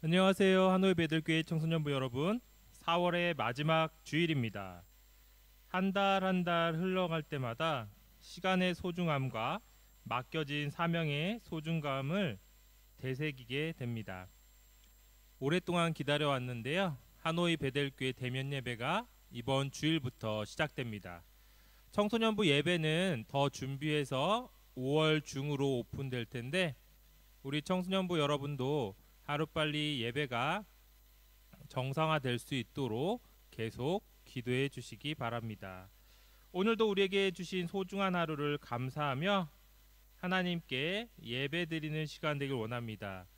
안녕하세요. 하노이 베들교회 청소년부 여러분. 4월의 마지막 주일입니다. 한 달 한 달 흘러갈 때마다 시간의 소중함과 맡겨진 사명의 소중감을 되새기게 됩니다. 오랫동안 기다려왔는데요. 하노이 베들교회 대면 예배가 이번 주일부터 시작됩니다. 청소년부 예배는 더 준비해서 5월 중으로 오픈될 텐데 우리 청소년부 여러분도 하루빨리 예배가 정상화될 수 있도록 계속 기도해 주시기 바랍니다. 오늘도 우리에게 주신 소중한 하루를 감사하며 하나님께 예배 드리는 시간 되길 원합니다.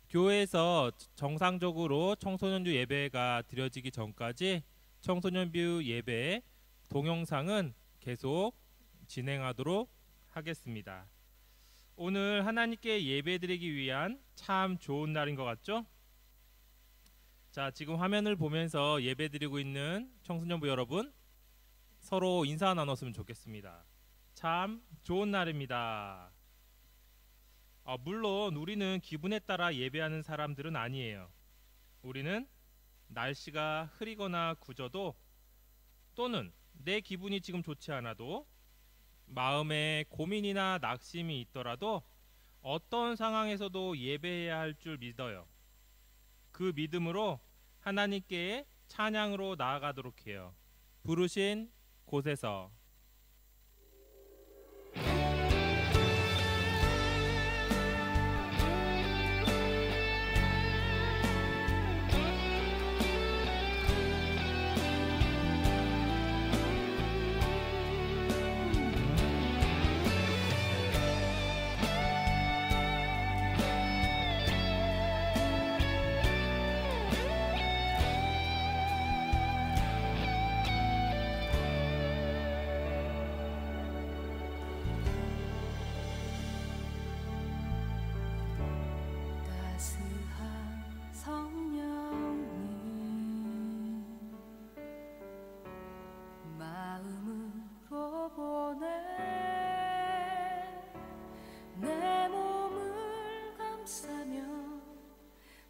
교회에서 정상적으로 청소년부 예배가 드려지기 전까지 청소년부 예배 동영상은 계속 진행하도록 하겠습니다. 오늘 하나님께 예배드리기 위한 참 좋은 날인 것 같죠? 자, 지금 화면을 보면서 예배드리고 있는 청소년부 여러분, 서로 인사 나눴으면 좋겠습니다. 참 좋은 날입니다. 물론 우리는 기분에 따라 예배하는 사람들은 아니에요. 우리는 날씨가 흐리거나 구져도, 또는 내 기분이 지금 좋지 않아도, 마음에 고민이나 낙심이 있더라도 어떤 상황에서도 예배해야 할 줄 믿어요. 그 믿음으로 하나님께 찬양으로 나아가도록 해요. 부르신 곳에서.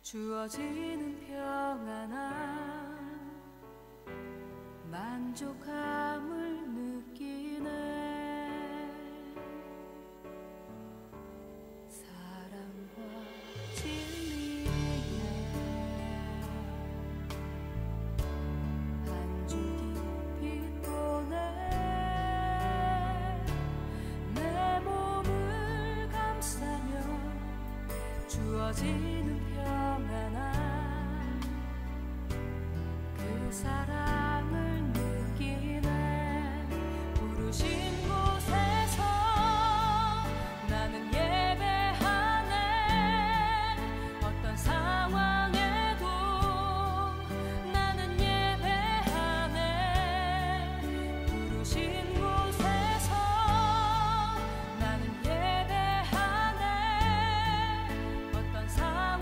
주어지는 평안함 만족함을 느끼네. 사랑과 진리에 한 줄기 빛 보내. 내 몸을 감싸며 주어지는 평안함 그 사랑을 느끼네. 부르신 곳에서 나는 예배하네. 어떤 상황에도 나는 예배하네. 부르신 곳에서 나는 예배하네. 어떤 상황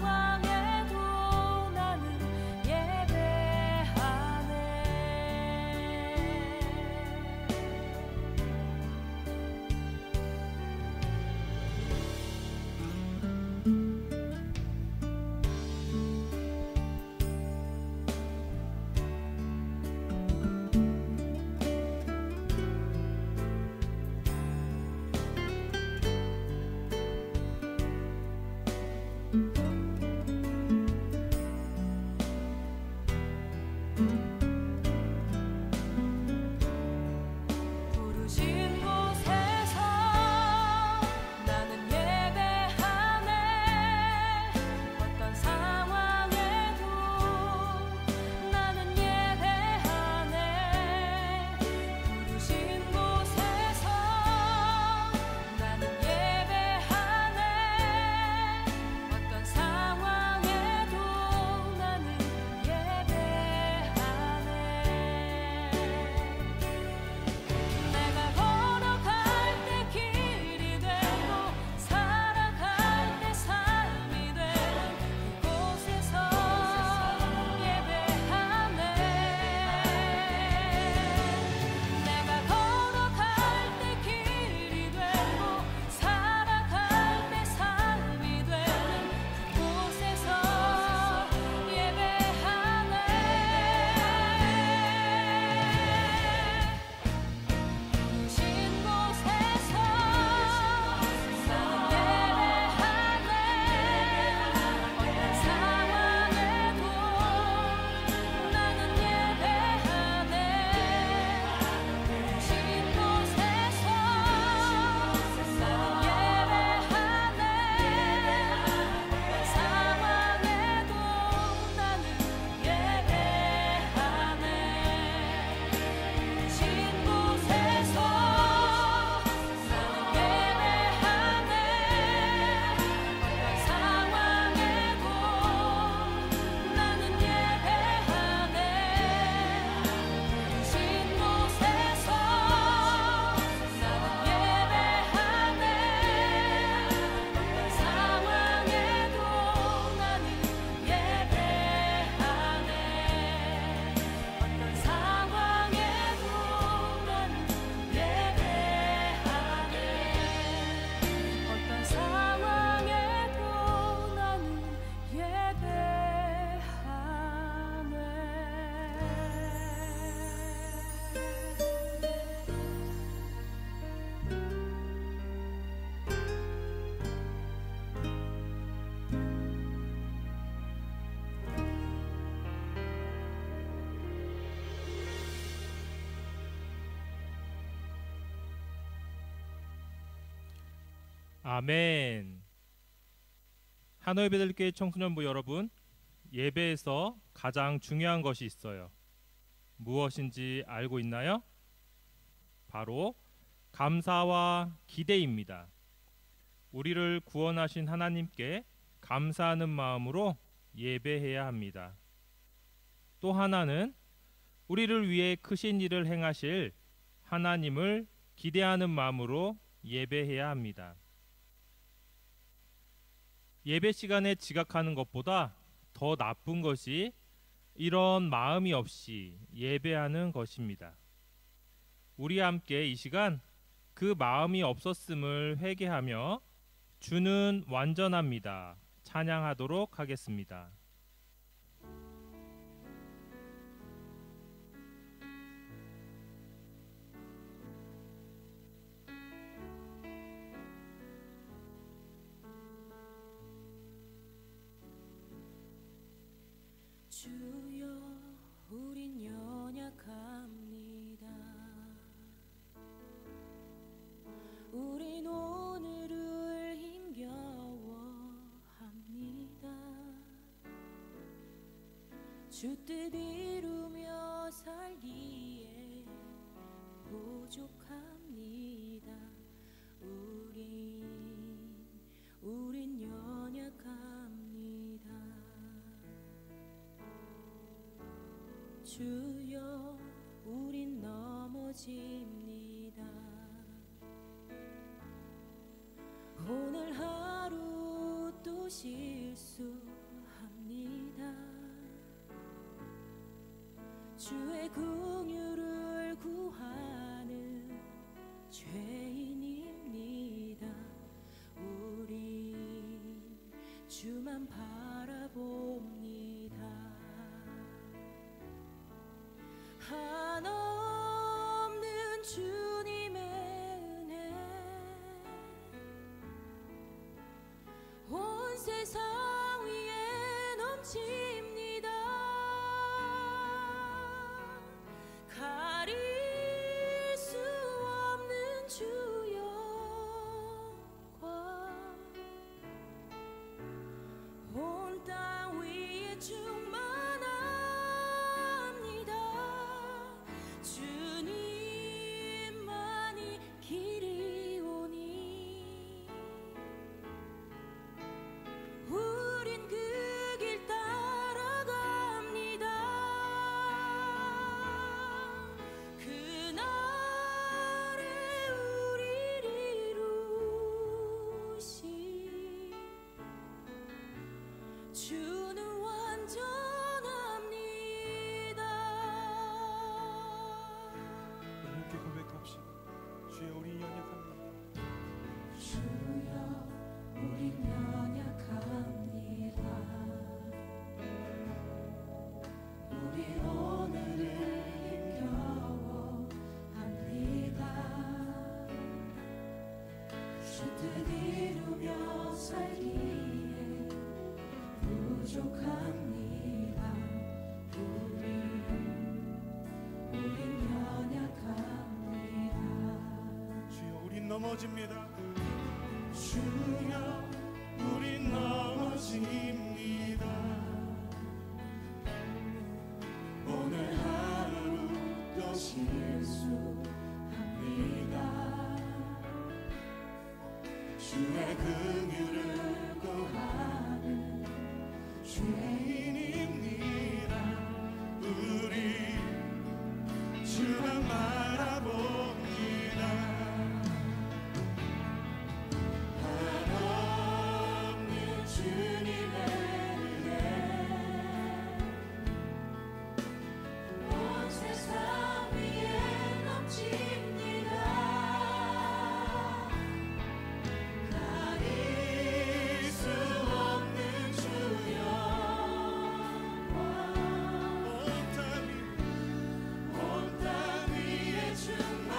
아멘. 하노이 베들교회 청소년부 여러분, 예배에서 가장 중요한 것이 있어요. 무엇인지 알고 있나요? 바로 감사와 기대입니다. 우리를 구원하신 하나님께 감사하는 마음으로 예배해야 합니다. 또 하나는 우리를 위해 크신 일을 행하실 하나님을 기대하는 마음으로 예배해야 합니다. 예배 시간에 지각하는 것보다 더 나쁜 것이 이런 마음이 없이 예배하는 것입니다. 우리 함께 이 시간 그 마음이 없었음을 회개하며 주는 완전합니다. 찬양하도록 하겠습니다. 주여 우린 연약합니다. 우린 오늘을 힘겨워합니다. 주 뜻 이루며 살기에 부족합니다. 우린 연약합니다. 주여 우린 넘어집니다. 오늘 하루 또 실수합니다. 주의 긍휼을 구하는 죄인입니다. 우린 주만 바라봅니다. 한없는 주님의 은혜 온 세상 위에 넘칩니다. 가릴 수 없는 주 영광 온 땅 위에 충만합니다. 주님만이 길이오니 우린 그 길 따라갑니다. 그날에 우리를 이루신 주는 완전합니다. 함께 고백합시다. 주여 우리 연약합니다. 주여 우린 연약합니다. 우린 오늘을 힘겨워합니다. 주 뜻 이루며 살기에 부족합니다. 우린 연약합니다. 주여 우린 넘어집니다. 주여 우린 넘어집니다. 오늘 하루 또 실수합니다. 주의 긍휼을 구하는 죄인입니다. 우리 주만 바라봅니다. 한없는 주님의 은혜 온 세상 위에 넘칩니다. 가릴 수 없는 주 영광 온 땅 위에 충만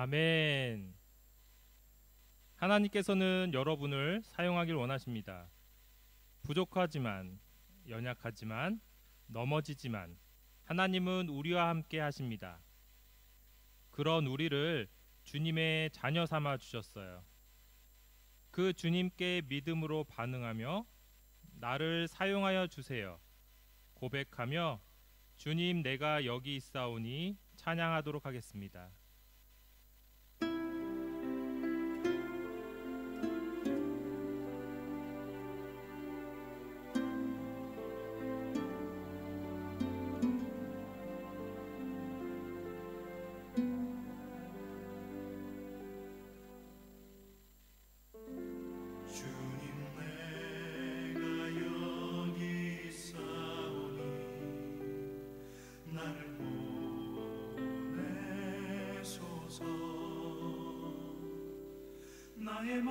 아멘. 하나님께서는 여러분을 사용하길 원하십니다. 부족하지만, 연약하지만, 넘어지지만 하나님은 우리와 함께 하십니다. 그런 우리를 주님의 자녀 삼아 주셨어요. 그 주님께 믿음으로 반응하며 나를 사용하여 주세요 고백하며 주님 내가 여기 있사오니 찬양하도록 하겠습니다. 주님 내가 여기 있사오니 나를 보내소서. 나의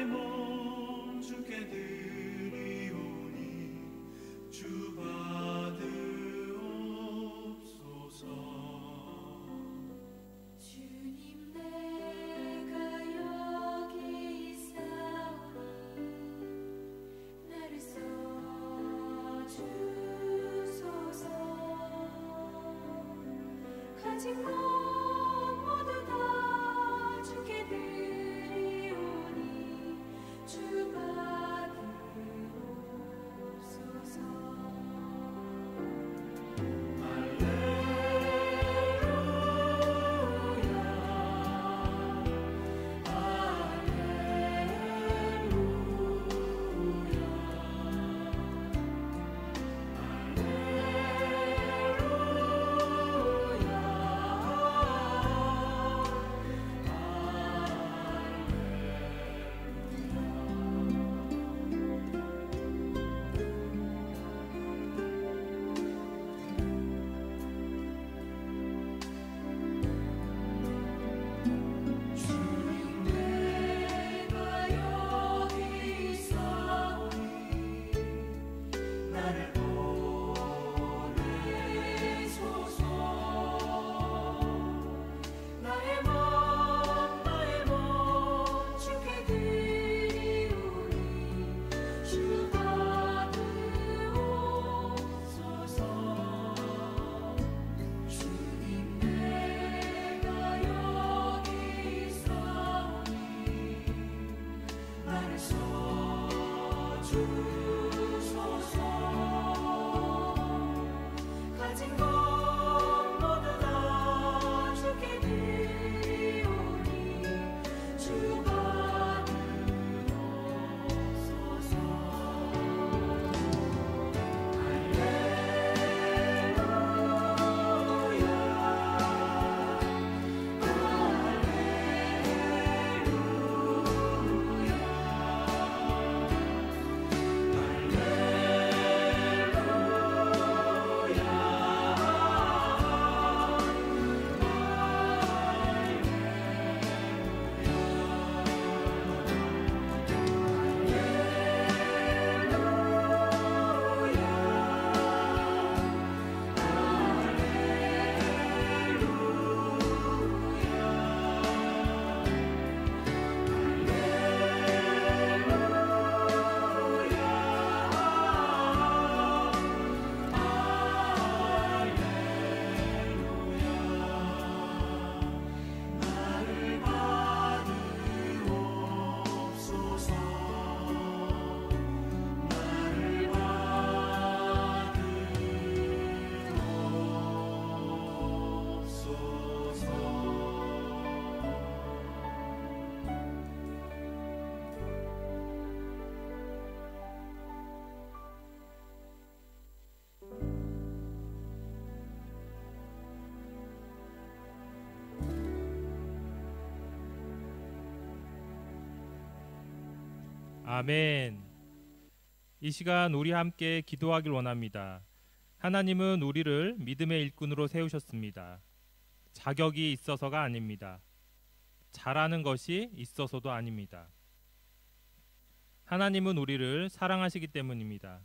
몸 주께 드리오니 주 받으옵소서. 주님 내가 여기 있사오니 나를 써주소서. 가진 것 모두 다 주께 드리오니 주 받으옵소서. 주님 내가 여기 있사오니 나를 보내소서. 나의 몸 주께 드리오니 주 받으옵소서. 주님 내가 여기 있사오니 나를 써주소서. 가진 것 모두 다 주께 드리오니 주 받으옵소서. 나를 받으옵소서. 나를 아멘. 이 시간 우리 함께 기도하길 원합니다. 하나님은 우리를 믿음의 일꾼으로 세우셨습니다. 자격이 있어서가 아닙니다. 잘하는 것이 있어서도 아닙니다. 하나님은 우리를 사랑하시기 때문입니다.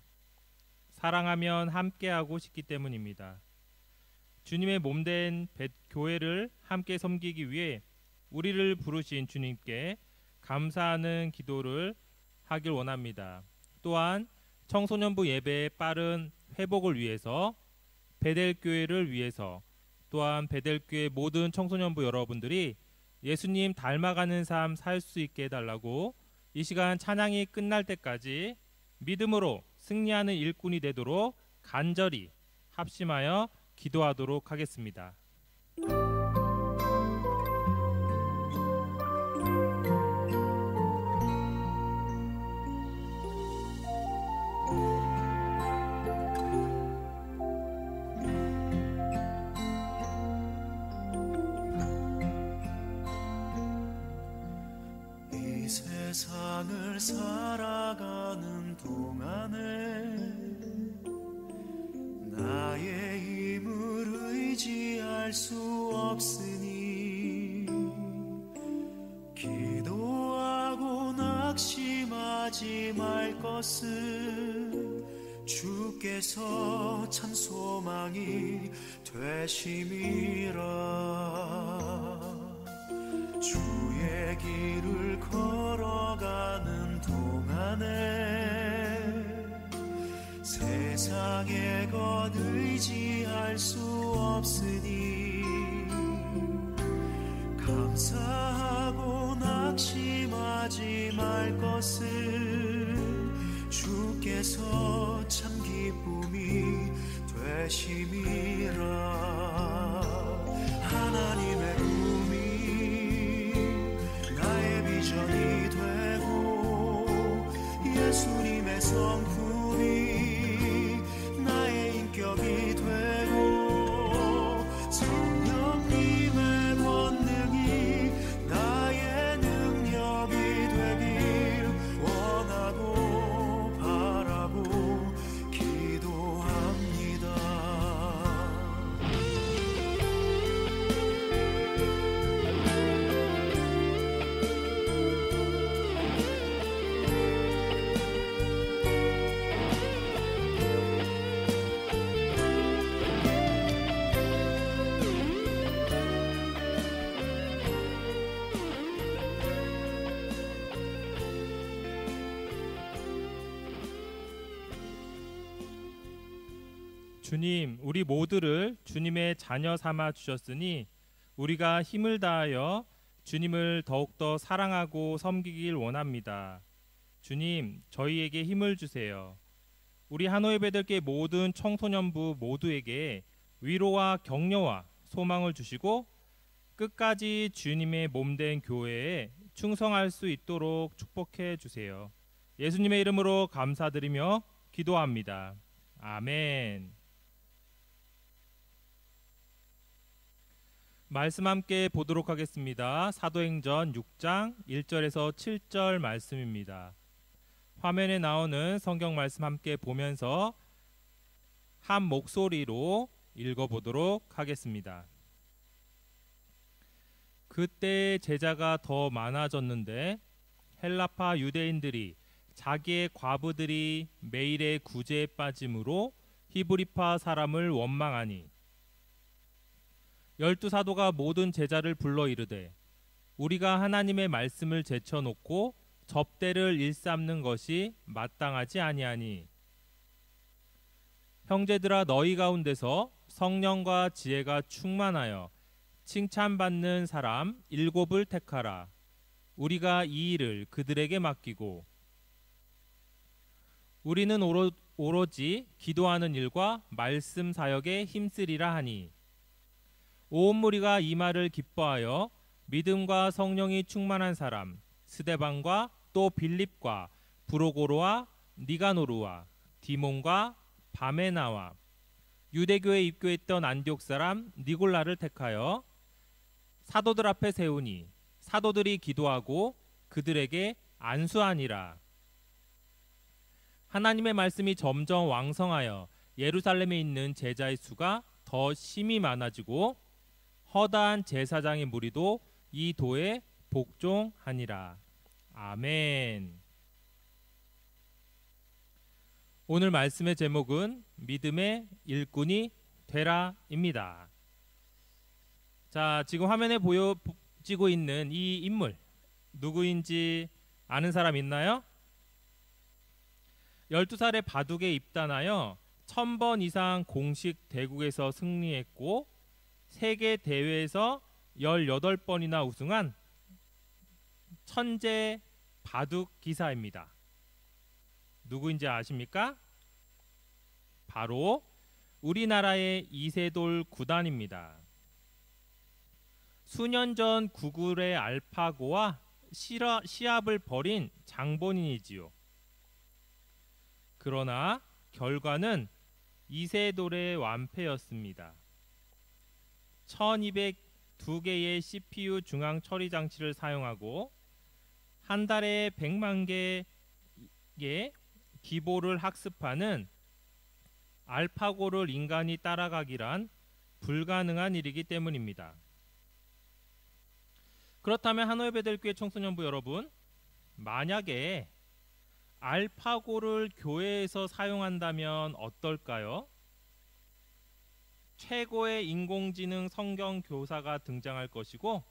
사랑하면 함께하고 싶기 때문입니다. 주님의 몸된 교회를 함께 섬기기 위해 우리를 부르신 주님께 감사하는 기도를 하길 원합니다. 또한 청소년부 예배의 빠른 회복을 위해서, 베델교회를 위해서, 또한 베델교회 모든 청소년부 여러분들이 예수님 닮아가는 삶 살 수 있게 해달라고 이 시간 찬양이 끝날 때까지 믿음으로 승리하는 일꾼이 되도록 간절히 합심하여 기도하도록 하겠습니다. 이 세상을 살아가는 동안에 나의 힘을 의지할 수 없으니 기도하고 낙심하지 말 것은 주께서 참 소망이 되심이라. 주의 길을 걸어가는 동안에 세상의 것 의지할 수 없으니 감사하고 낙심하지 말 것은 주께서 참 기쁨이 되심이라. 하나님의 꿈이 나의 비전이 되고 예수님의 성품이 나의 인격이 되고 성령님의 권능이 나의 능력이 되길 원하고 바라고 기도합니다. 주님, 우리 모두를 주님의 자녀 삼아 주셨으니 우리가 힘을 다하여 주님을 더욱더 사랑하고 섬기길 원합니다. 주님, 저희에게 힘을 주세요. 우리 하노이 베들교회 모든 청소년부 모두에게 위로와 격려와 소망을 주시고 끝까지 주님의 몸된 교회에 충성할 수 있도록 축복해 주세요. 예수님의 이름으로 감사드리며 기도합니다. 아멘. 말씀 함께 보도록 하겠습니다. 사도행전 6장 1절에서 7절 말씀입니다. 화면에 나오는 성경 말씀 함께 보면서 한 목소리로 읽어보도록 하겠습니다. 그때 제자가 더 많아졌는데 헬라파 유대인들이 자기의 과부들이 매일의 구제에 빠짐으로 히브리파 사람을 원망하니 12사도가 모든 제자를 불러 이르되 우리가 하나님의 말씀을 제쳐놓고 접대를 일삼는 것이 마땅하지 아니하니 형제들아 너희 가운데서 성령과 지혜가 충만하여 칭찬받는 사람 7을 택하라. 우리가 이 일을 그들에게 맡기고 우리는 오로지 기도하는 일과 말씀 사역에 힘쓰리라 하니 온 무리가 이 말을 기뻐하여 믿음과 성령이 충만한 사람 스데반과 또 빌립과 브로고로와 니가노르와 디몬과 바메나와 유대교에 입교했던 안디옥 사람 니골라를 택하여 사도들 앞에 세우니 사도들이 기도하고 그들에게 안수하니라. 하나님의 말씀이 점점 왕성하여 예루살렘에 있는 제자의 수가 더 심히 많아지고 허다한 제사장의 무리도 이 도에 복종하니라. 아멘. 오늘 말씀의 제목은 믿음의 일꾼이 되라입니다. 자, 지금 화면에 보여지고 있는 이 인물 누구인지 아는 사람 있나요? 12살에 바둑에 입단하여 1000번 이상 공식 대국에서 승리했고 세계 대회에서 18번이나 우승한 천재 바둑 기사입니다. 누구인지 아십니까? 바로 우리나라의 이세돌 구단입니다. 수년 전 구글의 알파고와 시합을 벌인 장본인이지요. 그러나 결과는 이세돌의 완패였습니다. 1202개의 CPU 중앙 처리 장치를 사용하고 한 달에 100만 개의 기보를 학습하는 알파고를 인간이 따라가기란 불가능한 일이기 때문입니다. 그렇다면 하노이 베델교회 청소년부 여러분, 만약에 알파고를 교회에서 사용한다면 어떨까요? 최고의 인공지능 성경 교사가 등장할 것이고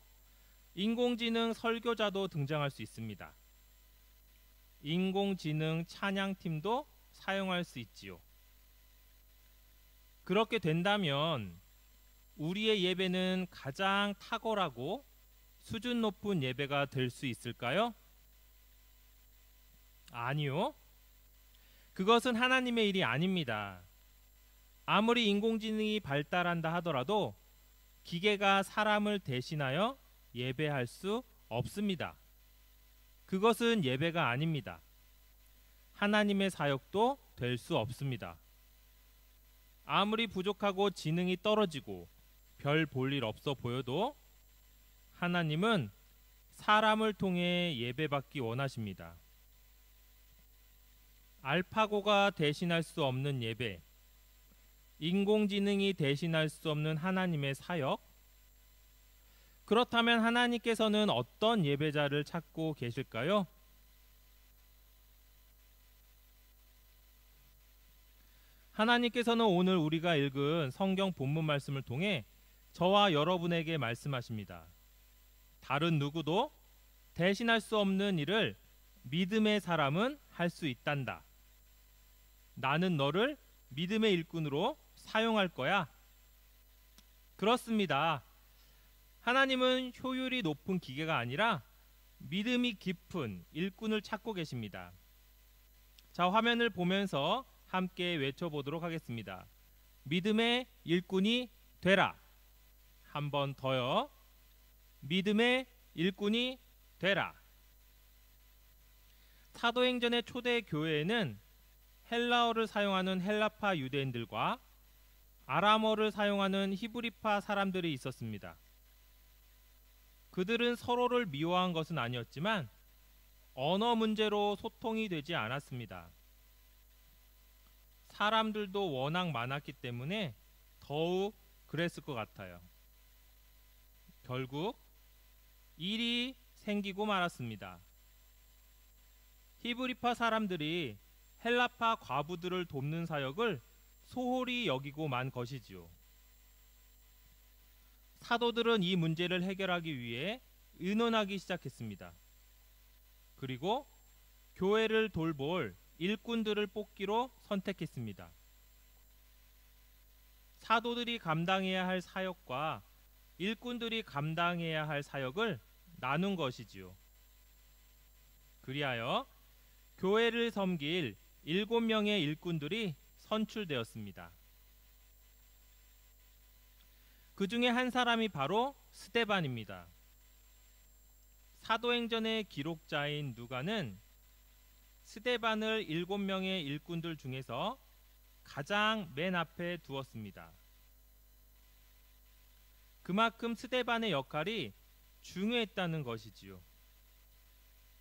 인공지능 설교자도 등장할 수 있습니다. 인공지능 찬양팀도 사용할 수 있지요. 그렇게 된다면 우리의 예배는 가장 탁월하고 수준 높은 예배가 될 수 있을까요? 아니요. 그것은 하나님의 일이 아닙니다. 아무리 인공지능이 발달한다 하더라도 기계가 사람을 대신하여 예배할 수 없습니다. 그것은 예배가 아닙니다. 하나님의 사역도 될 수 없습니다. 아무리 부족하고 지능이 떨어지고 별 볼 일 없어 보여도 하나님은 사람을 통해 예배받기 원하십니다. 알파고가 대신할 수 없는 예배, 인공지능이 대신할 수 없는 하나님의 사역, 그렇다면 하나님께서는 어떤 예배자를 찾고 계실까요? 하나님께서는 오늘 우리가 읽은 성경 본문 말씀을 통해 저와 여러분에게 말씀하십니다. 다른 누구도 대신할 수 없는 일을 믿음의 사람은 할 수 있단다. 나는 너를 믿음의 일꾼으로 사용할 거야. 그렇습니다. 하나님은 효율이 높은 기계가 아니라 믿음이 깊은 일꾼을 찾고 계십니다. 자, 화면을 보면서 함께 외쳐보도록 하겠습니다. 믿음의 일꾼이 되라. 한 번 더요. 믿음의 일꾼이 되라. 사도행전의 초대 교회에는 헬라어를 사용하는 헬라파 유대인들과 아람어를 사용하는 히브리파 사람들이 있었습니다. 그들은 서로를 미워한 것은 아니었지만 언어 문제로 소통이 되지 않았습니다. 사람들도 워낙 많았기 때문에 더욱 그랬을 것 같아요. 결국 일이 생기고 말았습니다. 히브리파 사람들이 헬라파 과부들을 돕는 사역을 소홀히 여기고 만 것이지요. 사도들은 이 문제를 해결하기 위해 의논하기 시작했습니다. 그리고 교회를 돌볼 일꾼들을 뽑기로 선택했습니다. 사도들이 감당해야 할 사역과 일꾼들이 감당해야 할 사역을 나눈 것이지요. 그리하여 교회를 섬길 7명의 일꾼들이 선출되었습니다. 그 중에 한 사람이 바로 스데반입니다. 사도행전의 기록자인 누가는 스데반을 7명의 일꾼들 중에서 가장 맨 앞에 두었습니다. 그만큼 스데반의 역할이 중요했다는 것이지요.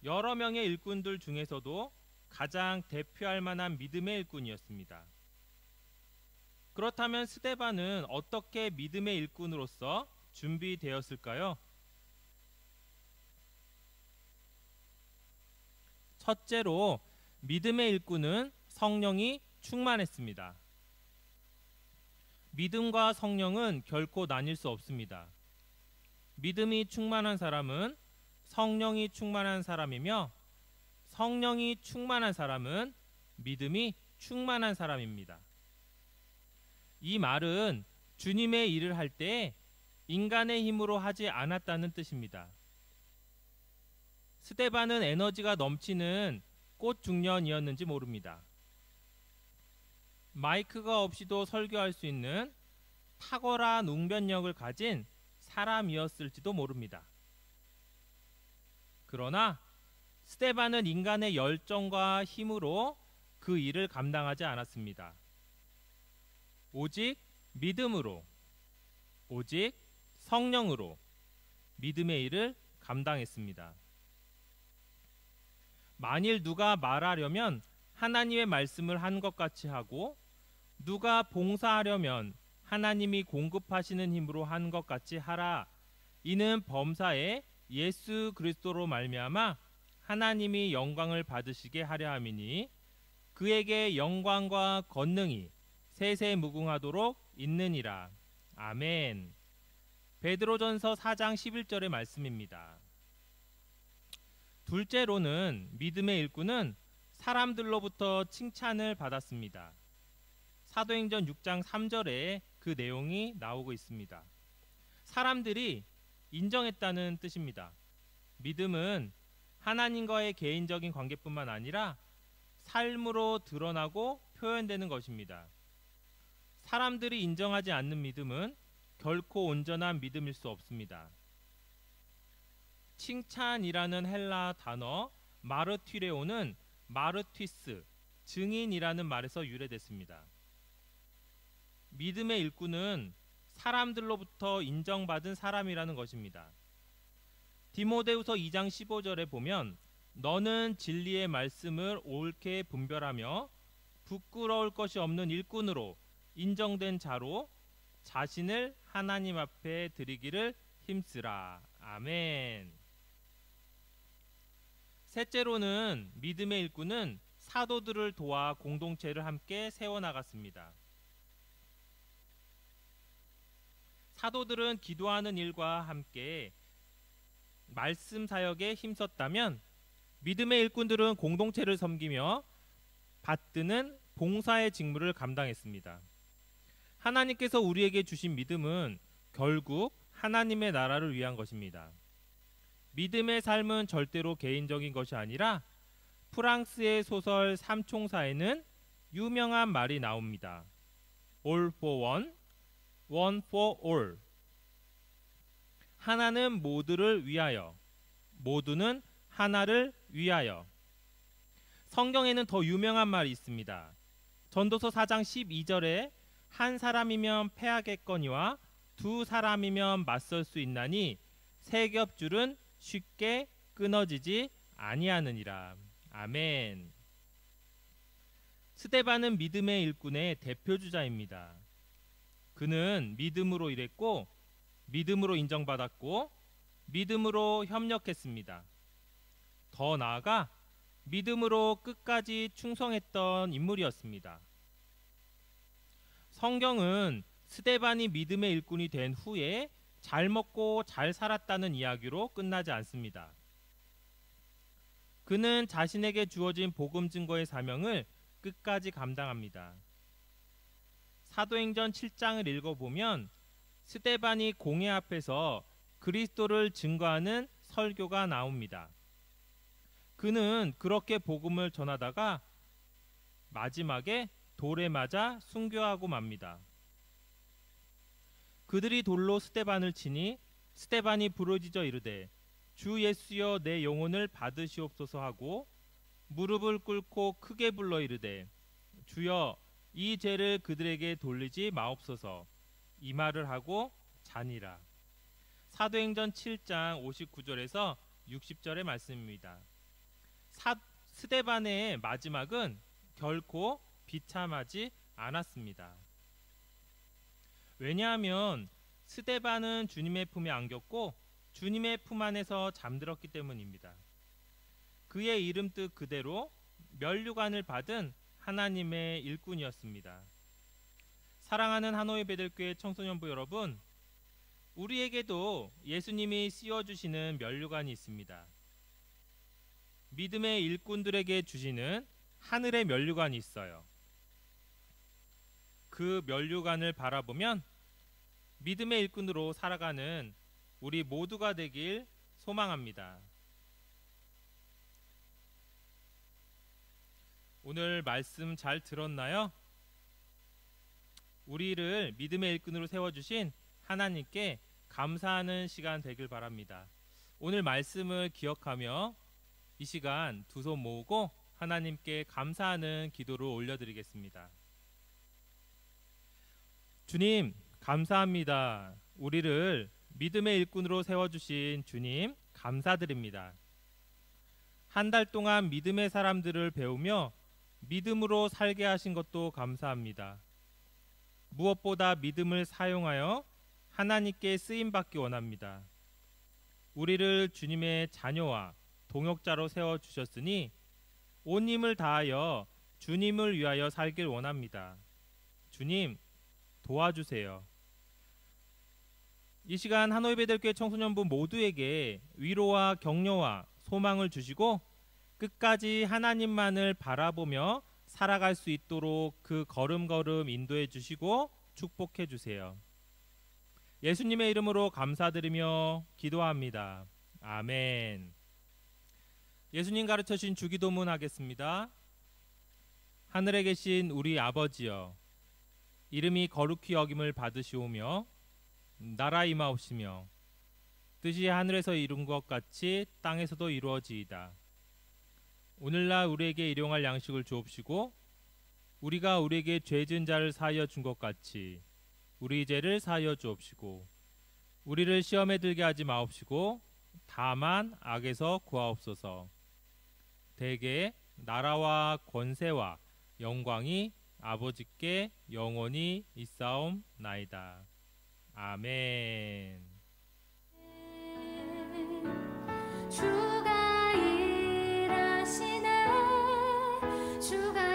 여러 명의 일꾼들 중에서도 가장 대표할 만한 믿음의 일꾼이었습니다. 그렇다면 스데반은 어떻게 믿음의 일꾼으로서 준비되었을까요? 첫째로 믿음의 일꾼은 성령이 충만했습니다. 믿음과 성령은 결코 나뉠 수 없습니다. 믿음이 충만한 사람은 성령이 충만한 사람이며 성령이 충만한 사람은 믿음이 충만한 사람입니다. 이 말은 주님의 일을 할 때 인간의 힘으로 하지 않았다는 뜻입니다. 스데반은 에너지가 넘치는 꽃 중년이었는지 모릅니다. 마이크가 없이도 설교할 수 있는 탁월한 웅변력을 가진 사람이었을지도 모릅니다. 그러나 스데반은 인간의 열정과 힘으로 그 일을 감당하지 않았습니다. 오직 믿음으로, 오직 성령으로 믿음의 일을 감당했습니다. 만일 누가 말하려면 하나님의 말씀을 한 것 같이 하고 누가 봉사하려면 하나님이 공급하시는 힘으로 한 것 같이 하라. 이는 범사에 예수 그리스도로 말미암아 하나님이 영광을 받으시게 하려 함이니 그에게 영광과 권능이 세세무궁하도록 있느니라. 아멘. 베드로전서 4장 11절의 말씀입니다. 둘째로는 믿음의 일꾼은 사람들로부터 칭찬을 받았습니다. 사도행전 6장 3절에 그 내용이 나오고 있습니다. 사람들이 인정했다는 뜻입니다. 믿음은 하나님과의 개인적인 관계뿐만 아니라 삶으로 드러나고 표현되는 것입니다. 사람들이 인정하지 않는 믿음은 결코 온전한 믿음일 수 없습니다. 칭찬이라는 헬라 단어 마르튀레오는 마르튀스, 증인이라는 말에서 유래됐습니다. 믿음의 일꾼은 사람들로부터 인정받은 사람이라는 것입니다. 디모데후서 2장 15절에 보면 너는 진리의 말씀을 옳게 분별하며 부끄러울 것이 없는 일꾼으로 인정된 자로 자신을 하나님 앞에 드리기를 힘쓰라. 아멘. 셋째로는 믿음의 일꾼은 사도들을 도와 공동체를 함께 세워나갔습니다. 사도들은 기도하는 일과 함께 말씀 사역에 힘썼다면 믿음의 일꾼들은 공동체를 섬기며 받드는 봉사의 직무를 감당했습니다. 하나님께서 우리에게 주신 믿음은 결국 하나님의 나라를 위한 것입니다. 믿음의 삶은 절대로 개인적인 것이 아니라 프랑스의 소설 삼총사에는 유명한 말이 나옵니다. All for one, one for all. 하나는 모두를 위하여, 모두는 하나를 위하여. 성경에는 더 유명한 말이 있습니다. 전도서 4장 12절에 한 사람이면 패하겠거니와 두 사람이면 맞설 수 있나니 세 겹줄은 쉽게 끊어지지 아니하느니라. 아멘. 스데반은 믿음의 일꾼의 대표주자입니다. 그는 믿음으로 일했고 믿음으로 인정받았고 믿음으로 협력했습니다. 더 나아가 믿음으로 끝까지 충성했던 인물이었습니다. 성경은 스데반이 믿음의 일꾼이 된 후에 잘 먹고 잘 살았다는 이야기로 끝나지 않습니다. 그는 자신에게 주어진 복음 증거의 사명을 끝까지 감당합니다. 사도행전 7장을 읽어보면 스데반이 공회 앞에서 그리스도를 증거하는 설교가 나옵니다. 그는 그렇게 복음을 전하다가 마지막에 돌에 맞아 순교하고 맙니다. 그들이 돌로 스데반을 치니 스데반이 부르짖어 이르되 주 예수여 내 영혼을 받으시옵소서 하고 무릎을 꿇고 크게 불러 이르되 주여 이 죄를 그들에게 돌리지 마옵소서. 이 말을 하고 자니라. 사도행전 7장 59절에서 60절의 말씀입니다. 스데반의 마지막은 결코 비참하지 않았습니다. 왜냐하면 스데반은 주님의 품에 안겼고 주님의 품 안에서 잠들었기 때문입니다. 그의 이름 뜻 그대로 면류관을 받은 하나님의 일꾼이었습니다. 사랑하는 하노이 베델교회 청소년부 여러분, 우리에게도 예수님이 씌워주시는 면류관이 있습니다. 믿음의 일꾼들에게 주시는 하늘의 면류관이 있어요. 그 면류관을 바라보면 믿음의 일꾼으로 살아가는 우리 모두가 되길 소망합니다. 오늘 말씀 잘 들었나요? 우리를 믿음의 일꾼으로 세워주신 하나님께 감사하는 시간 되길 바랍니다. 오늘 말씀을 기억하며 이 시간 두 손 모으고 하나님께 감사하는 기도를 올려드리겠습니다. 주님, 감사합니다. 우리를 믿음의 일꾼으로 세워주신 주님, 감사드립니다. 한 달 동안 믿음의 사람들을 배우며 믿음으로 살게 하신 것도 감사합니다. 무엇보다 믿음을 사용하여 하나님께 쓰임받기 원합니다. 우리를 주님의 자녀와 동역자로 세워주셨으니 온 힘을 다하여 주님을 위하여 살길 원합니다. 주님, 도와주세요. 이 시간 하노이 베델교회 청소년부 모두에게 위로와 격려와 소망을 주시고 끝까지 하나님만을 바라보며 살아갈 수 있도록 그 걸음걸음 인도해 주시고 축복해 주세요. 예수님의 이름으로 감사드리며 기도합니다. 아멘. 예수님 가르쳐 주신 주기도문 하겠습니다. 하늘에 계신 우리 아버지여, 이름이 거룩히 여김을 받으시오며 나라 임하옵시며 뜻이 하늘에서 이룬 것 같이 땅에서도 이루어지이다. 오늘날 우리에게 일용할 양식을 주옵시고 우리가 우리에게 죄 지은 자를 사하여 준 것 같이 우리 죄를 사하여 주옵시고 우리를 시험에 들게 하지 마옵시고 다만 악에서 구하옵소서. 대개 나라와 권세와 영광이 아버지께 영원히 있사옵나이다. 아멘. 주가 일하시네. 주가